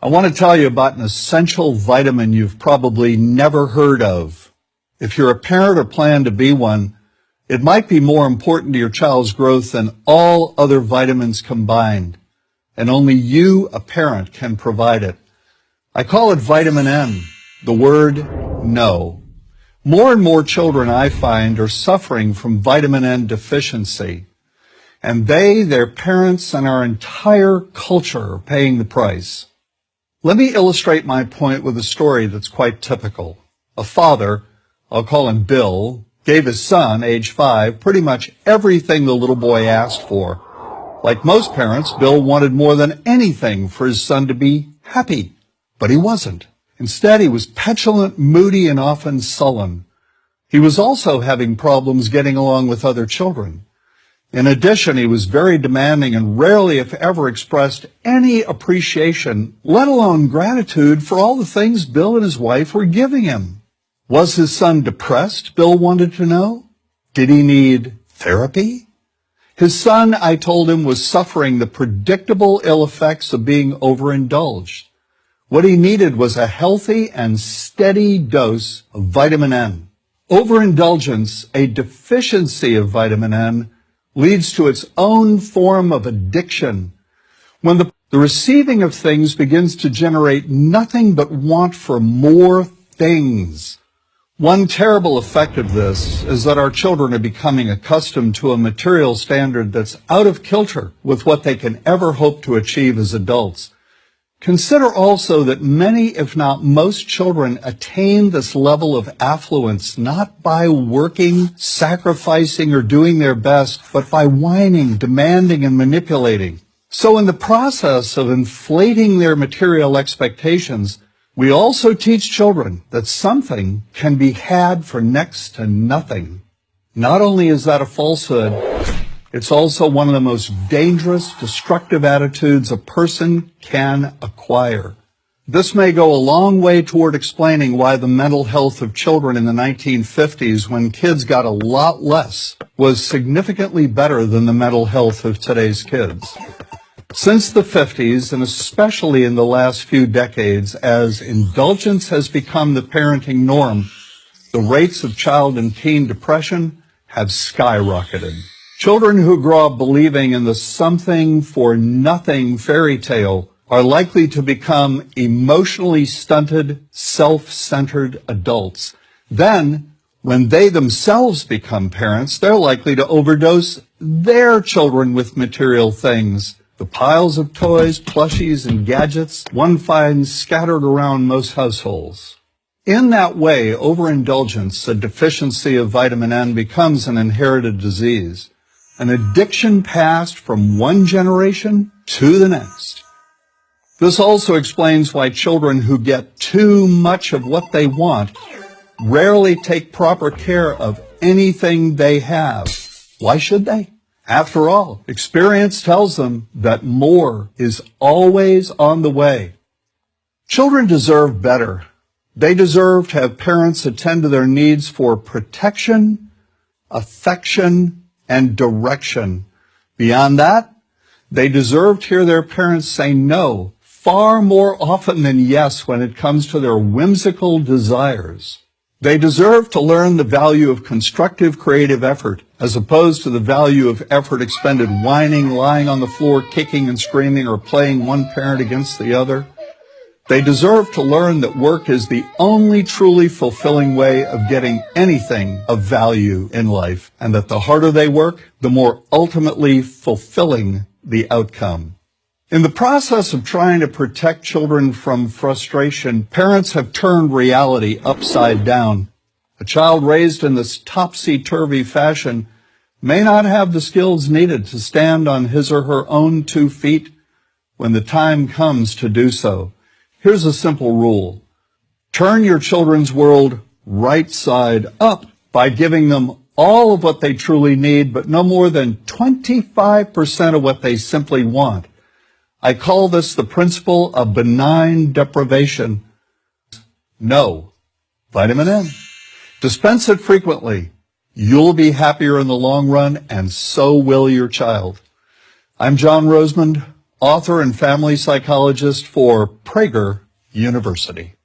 I want to tell you about an essential vitamin you've probably never heard of. If you're a parent or plan to be one, it might be more important to your child's growth than all other vitamins combined, and only you, a parent, can provide it. I call it vitamin N, the word no. More and more children, I find, are suffering from vitamin N deficiency, and they, their parents, and our entire culture are paying the price. Let me illustrate my point with a story that's quite typical. A father, I'll call him Bill, gave his son, age 5, pretty much everything the little boy asked for. Like most parents, Bill wanted more than anything for his son to be happy, but he wasn't. Instead, he was petulant, moody, and often sullen. He was also having problems getting along with other children. In addition, he was very demanding and rarely, if ever, expressed any appreciation, let alone gratitude, for all the things Bill and his wife were giving him. Was his son depressed, Bill wanted to know? Did he need therapy? His son, I told him, was suffering the predictable ill effects of being overindulged. What he needed was a healthy and steady dose of vitamin N. Overindulgence, a deficiency of vitamin N, leads to its own form of addiction. When the receiving of things begins to generate nothing but want for more things. One terrible effect of this is that our children are becoming accustomed to a material standard that's out of kilter with what they can ever hope to achieve as adults. Consider also that many, if not most, children attain this level of affluence not by working, sacrificing, or doing their best, but by whining, demanding, and manipulating. So in the process of inflating their material expectations, we also teach children that something can be had for next to nothing. Not only is that a falsehood, it's also one of the most dangerous, destructive attitudes a person can acquire. This may go a long way toward explaining why the mental health of children in the 1950s, when kids got a lot less, was significantly better than the mental health of today's kids. Since the 50s, and especially in the last few decades, as indulgence has become the parenting norm, the rates of child and teen depression have skyrocketed. Children who grow up believing in the something for nothing fairy tale are likely to become emotionally stunted, self-centered adults. Then, when they themselves become parents, they're likely to overdose their children with material things. The piles of toys, plushies, and gadgets one finds scattered around most households. In that way, overindulgence, a deficiency of vitamin N, becomes an inherited disease, an addiction passed from one generation to the next. This also explains why children who get too much of what they want rarely take proper care of anything they have. Why should they? After all, experience tells them that more is always on the way. Children deserve better. They deserve to have parents attend to their needs for protection, affection, and direction. Beyond that, they deserve to hear their parents say no far more often than yes when it comes to their whimsical desires. They deserve to learn the value of constructive creative effort as opposed to the value of effort expended whining, lying on the floor, kicking and screaming, or playing one parent against the other. They deserve to learn that work is the only truly fulfilling way of getting anything of value in life, and that the harder they work, the more ultimately fulfilling the outcome. In the process of trying to protect children from frustration, parents have turned reality upside down. A child raised in this topsy-turvy fashion may not have the skills needed to stand on his or her own 2 feet when the time comes to do so. Here's a simple rule. Turn your children's world right side up by giving them all of what they truly need, but no more than 25% of what they simply want. I call this the principle of benign deprivation. No. Vitamin N. Dispense it frequently. You'll be happier in the long run, and so will your child. I'm John Rosemond, author and family psychologist for Prager University.